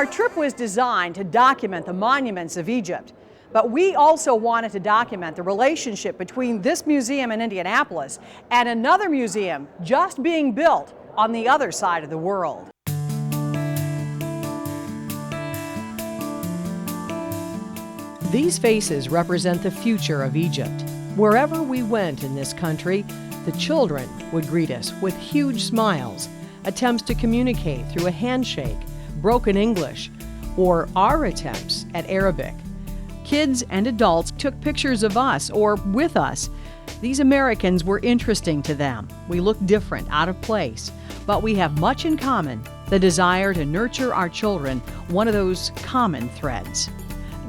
Our trip was designed to document the monuments of Egypt, but we also wanted to document the relationship between this museum in Indianapolis and another museum just being built on the other side of the world. These faces represent the future of Egypt. Wherever we went in this country, the children would greet us with huge smiles, attempts to communicate through a handshake, broken English, or our attempts at Arabic. Kids and adults took pictures of us or with us. These Americans were interesting to them. We looked different, out of place, but we have much in common, the desire to nurture our children, one of those common threads.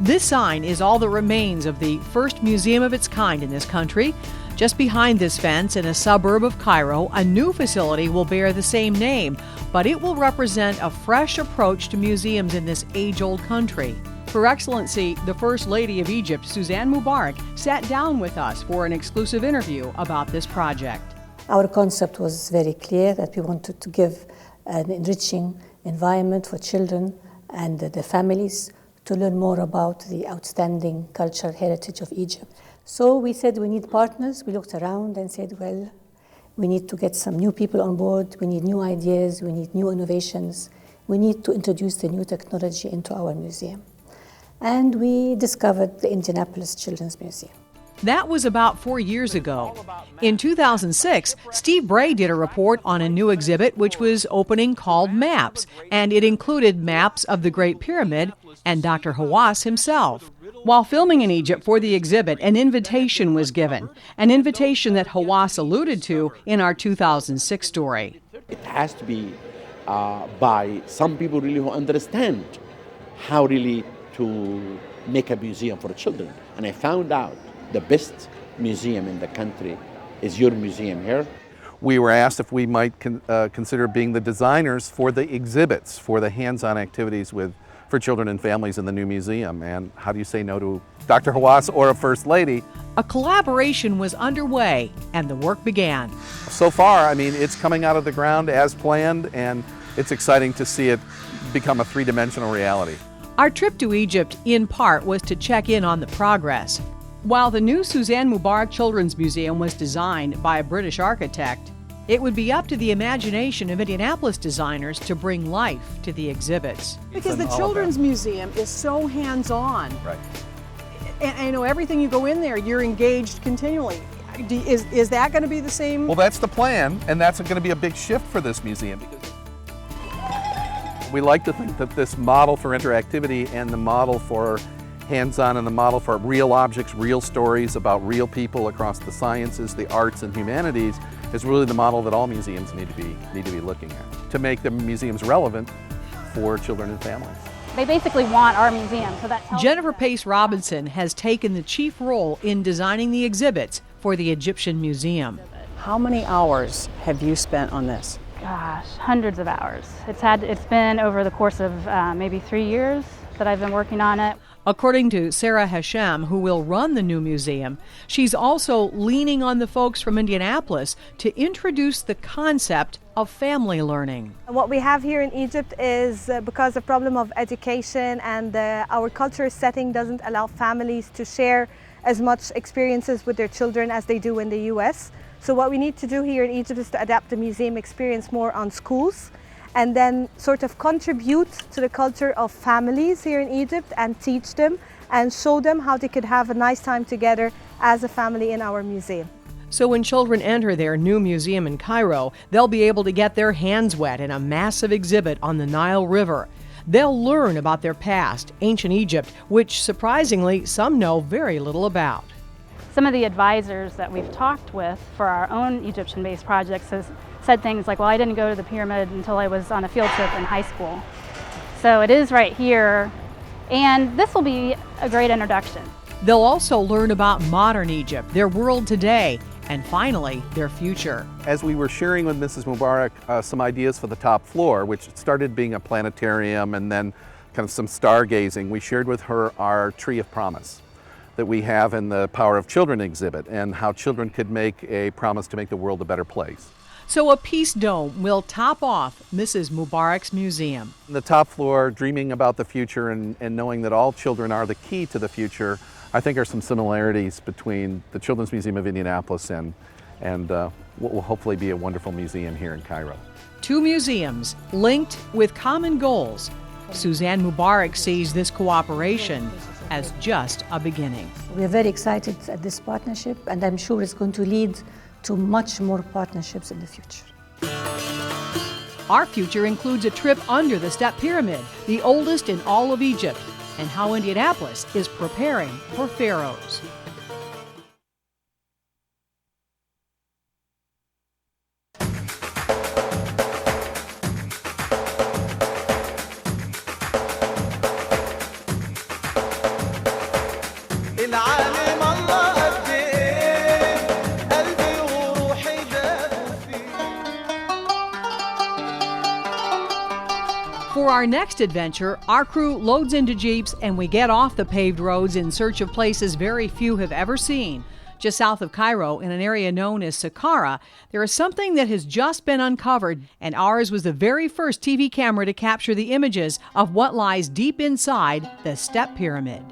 This sign is all that remains of the first museum of its kind in this country. Just behind this fence in a suburb of Cairo, a new facility will bear the same name, but it will represent a fresh approach to museums in this age-old country. Her Excellency, the First Lady of Egypt, Suzanne Mubarak, sat down with us for an exclusive interview about this project. Our concept was very clear, that we wanted to give an enriching environment for children and their families to learn more about the outstanding cultural heritage of Egypt. So we said we need partners. We looked around and said, well, we need to get some new people on board. We need new ideas. We need new innovations. We need to introduce the new technology into our museum. And we discovered the Indianapolis Children's Museum. That was about 4 years ago. In 2006, Steve Bray did a report on a new exhibit which was opening called Maps, and it included maps of the Great Pyramid and Dr. Hawass himself. While filming in Egypt for the exhibit, an invitation was given, an invitation that Hawass alluded to in our 2006 story. It has to be by some people really who understand how really to make a museum for children. And I found out the best museum in the country is your museum here. We were asked if we might consider being the designers for the exhibits, for the hands-on activities for children and families in the new museum. And how do you say no to Dr. Hawass or a First Lady? A collaboration was underway and the work began. So far, I mean, it's coming out of the ground as planned, and it's exciting to see it become a three-dimensional reality. Our trip to Egypt, in part, was to check in on the progress. While the new Suzanne Mubarak Children's Museum was designed by a British architect, it would be up to the imagination of Indianapolis designers to bring life to the exhibits. Because the Children's Museum is so hands-on. Right. And I know everything you go in there, you're engaged continually. Is that going to be the same? Well, that's the plan, and that's going to be a big shift for this museum. We like to think that this model for interactivity and the model for hands-on and the model for real objects, real stories about real people across the sciences, the arts, and humanities is really the model that all museums need to be looking at to make the museums relevant for children and families. They basically want our museum, so that tells Jennifer Pace Robinson has taken the chief role in designing the exhibits for the Egyptian Museum. How many hours have you spent on this? Gosh, hundreds of hours. It's been over the course of maybe 3 years that I've been working on it. According to Sarah Hashem, who will run the new museum, she's also leaning on the folks from Indianapolis to introduce the concept of family learning. What we have here in Egypt is because of problem of education and our culture setting doesn't allow families to share as much experiences with their children as they do in the US. So what we need to do here in Egypt is to adapt the museum experience more on schools and then sort of contribute to the culture of families here in Egypt and teach them and show them how they could have a nice time together as a family in our museum. So when children enter their new museum in Cairo, they'll be able to get their hands wet in a massive exhibit on the Nile River. They'll learn about their past, ancient Egypt, which surprisingly some know very little about. Some of the advisors that we've talked with for our own Egyptian-based projects has said things like, well, I didn't go to the pyramid until I was on a field trip in high school. So it is right here, and this will be a great introduction. They'll also learn about modern Egypt, their world today, and finally, their future. As we were sharing with Mrs. Mubarak some ideas for the top floor, which started being a planetarium and then kind of some stargazing, we shared with her our Tree of Promise that we have in the Power of Children exhibit and how children could make a promise to make the world a better place. So a peace dome will top off Mrs. Mubarak's museum. The top floor, dreaming about the future and knowing that all children are the key to the future, I think are some similarities between the Children's Museum of Indianapolis and what will hopefully be a wonderful museum here in Cairo. Two museums linked with common goals. Suzanne Mubarak sees this cooperation as just a beginning. We are very excited at this partnership, and I'm sure it's going to lead to much more partnerships in the future. Our future includes a trip under the Step Pyramid, the oldest in all of Egypt, and how Indianapolis is preparing for pharaohs. For our next adventure, our crew loads into Jeeps and we get off the paved roads in search of places very few have ever seen. Just south of Cairo, in an area known as Saqqara, there is something that has just been uncovered, and ours was the very first TV camera to capture the images of what lies deep inside the Step Pyramid.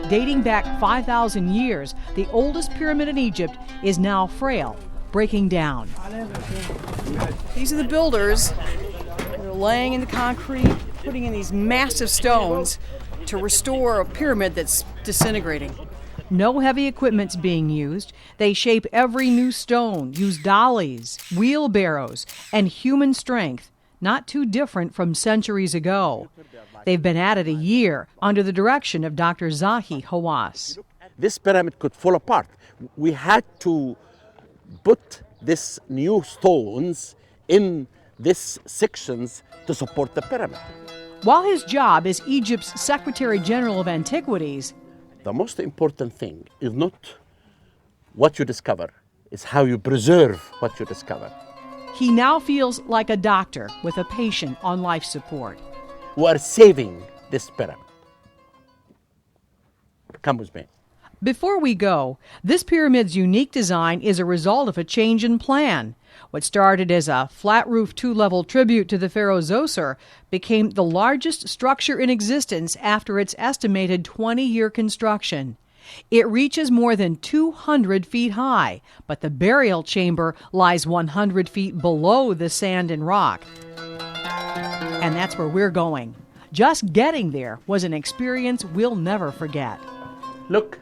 Dating back 5,000 years, the oldest pyramid in Egypt is now frail, breaking down. These are the builders. They're laying in the concrete, putting in these massive stones to restore a pyramid that's disintegrating. No heavy equipment's being used. They shape every new stone, use dollies, wheelbarrows, and human strength, not too different from centuries ago. They've been at it a year under the direction of Dr. Zahi Hawass. This pyramid could fall apart. We had to put these new stones in these sections to support the pyramid. While his job as Egypt's Secretary General of Antiquities, the most important thing is not what you discover, it's how you preserve what you discover. he now feels like a doctor with a patient on life support. We are saving this pyramid. Come with me. Before we go, this pyramid's unique design is a result of a change in plan. What started as a flat-roof two-level tribute to the pharaoh Zoser became the largest structure in existence after its estimated 20-year construction. It reaches more than 200 feet high, but the burial chamber lies 100 feet below the sand and rock. And that's where we're going. Just getting there was an experience we'll never forget. Look,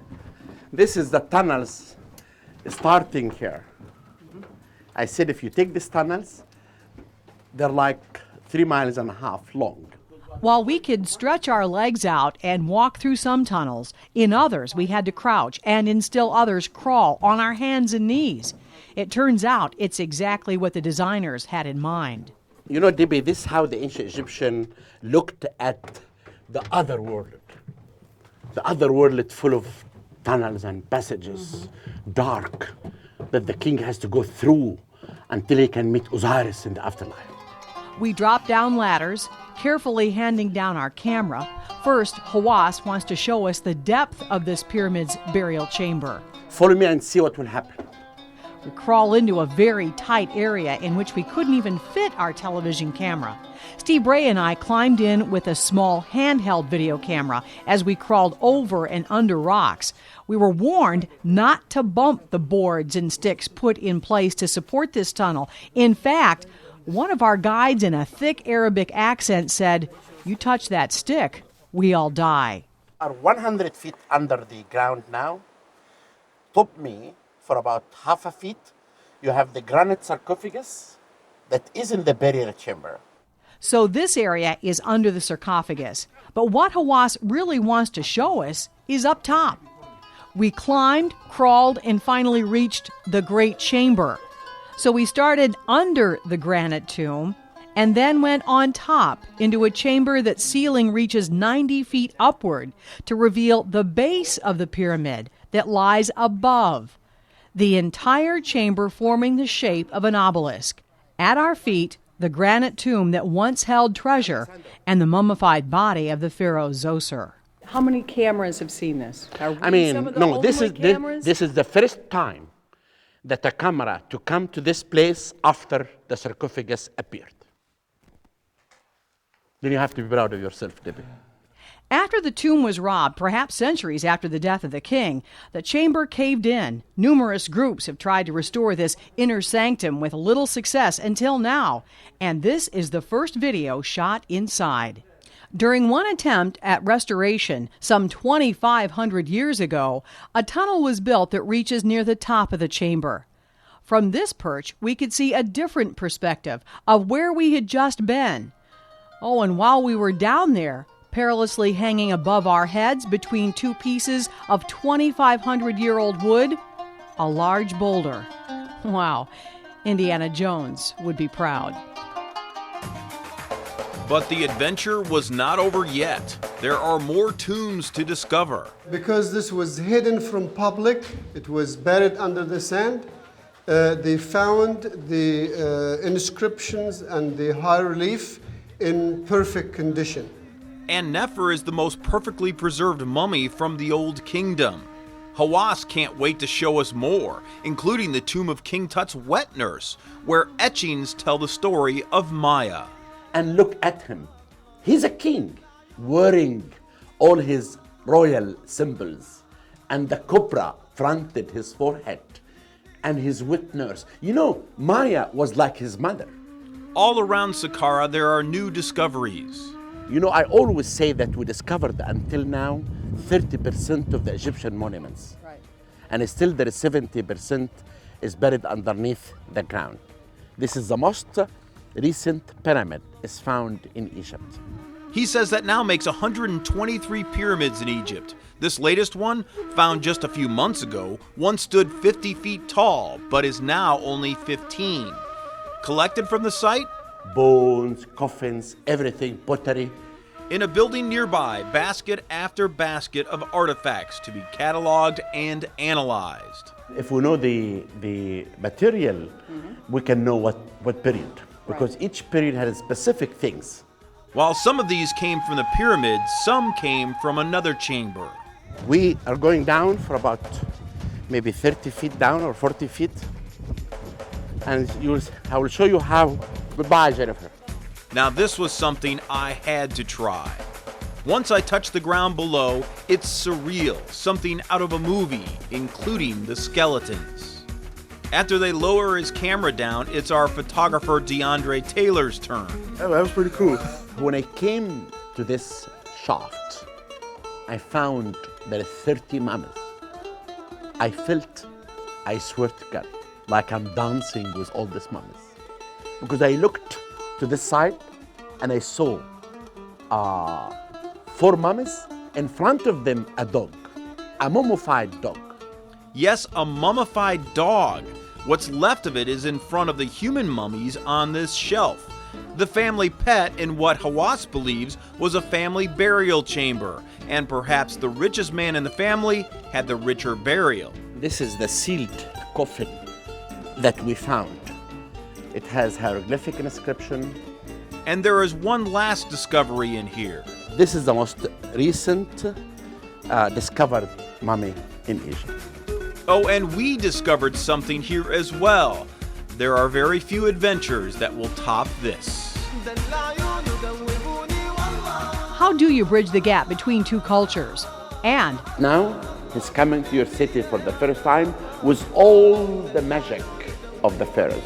this is the tunnels starting here. I said if you take these tunnels, they're like 3.5 miles long. While we could stretch our legs out and walk through some tunnels, in others we had to crouch and in still others crawl on our hands and knees. It turns out it's exactly what the designers had in mind. You know, Debbie, this is how the ancient Egyptian looked at the other world. The other world full of tunnels and passages, dark, that the king has to go through until he can meet Osiris in the afterlife. We drop down ladders, carefully handing down our camera. First, Hawass wants to show us the depth of this pyramid's burial chamber. Follow me and see what will happen. We crawl into a very tight area in which we couldn't even fit our television camera. Steve Bray and I climbed in with a small handheld video camera as we crawled over and under rocks. We were warned not to bump the boards and sticks put in place to support this tunnel. In fact, one of our guides in a thick Arabic accent said, "You touch that stick, we all die." Are 100 feet under the ground now. Top me for about half a feet. You have the granite sarcophagus that is in the burial chamber. So this area is under the sarcophagus. But what Hawass really wants to show us is up top. We climbed, crawled, and finally reached the great chamber. So we started under the granite tomb and then went on top into a chamber that ceiling reaches 90 feet upward to reveal the base of the pyramid that lies above. The entire chamber forming the shape of an obelisk. At our feet, the granite tomb that once held treasure and the mummified body of the pharaoh Zoser. How many cameras have seen this? This is the first time a camera to come to this place after the sarcophagus appeared. Then you have to be proud of yourself, Debbie. After the tomb was robbed, perhaps centuries after the death of the king, the chamber caved in. Numerous groups have tried to restore this inner sanctum with little success until now, and this is the first video shot inside. During one attempt at restoration some 2,500 years ago, a tunnel was built that reaches near the top of the chamber. From this perch, we could see a different perspective of where we had just been. Oh, and while we were down there, perilously hanging above our heads between two pieces of 2,500-year-old wood, a large boulder. Wow, Indiana Jones would be proud. But the adventure was not over yet. There are more tombs to discover. Because this was hidden from public, it was buried under the sand, they found the inscriptions and the high relief in perfect condition. And Nefer is the most perfectly preserved mummy from the Old Kingdom. Hawass can't wait to show us more, including the tomb of King Tut's wet nurse, where etchings tell the story of Maya. And look at him. He's a king, wearing all his royal symbols. And the cobra fronted his forehead. And his wet nurse. You know, Maya was like his mother. All around Saqqara, there are new discoveries. You know, I always say that we discovered until now 30% of the Egyptian monuments. Right. And still there is 70% is buried underneath the ground. This is the most recent pyramid is found in Egypt. He says that now makes 123 pyramids in Egypt. This latest one, found just a few months ago, once stood 50 feet tall, but is now only 15. Collected from the site? Bones, coffins, everything, pottery. In a building nearby, basket after basket of artifacts to be cataloged and analyzed. If we know the material, we can know what period. Because each period has specific things. While some of these came from the pyramids, some came from another chamber. We are going down for about maybe 30 feet down or 40 feet. And I will show you how. Goodbye, Jennifer. Now this was something I had to try. Once I touched the ground below, it's surreal, something out of a movie, including the skeletons. After they lower his camera down, it's our photographer DeAndre Taylor's turn. Oh, that was pretty cool. When I came to this shaft, I found there are 30 mummies. I felt, I swear to God, like I'm dancing with all these mummies. Because I looked to this side and I saw 4 mummies, in front of them a dog, a mummified dog. Yes, a mummified dog. What's left of it is in front of the human mummies on this shelf. The family pet in what Hawass believes was a family burial chamber, and perhaps the richest man in the family had the richer burial. This is the sealed coffin that we found. It has hieroglyphic inscription. And there is one last discovery in here. This is the most recent discovered mummy in Egypt. Oh, and we discovered something here as well. There are very few adventures that will top this. How do you bridge the gap between two cultures? And Now, he's coming to your city for the first time with all the magic of the pharaohs.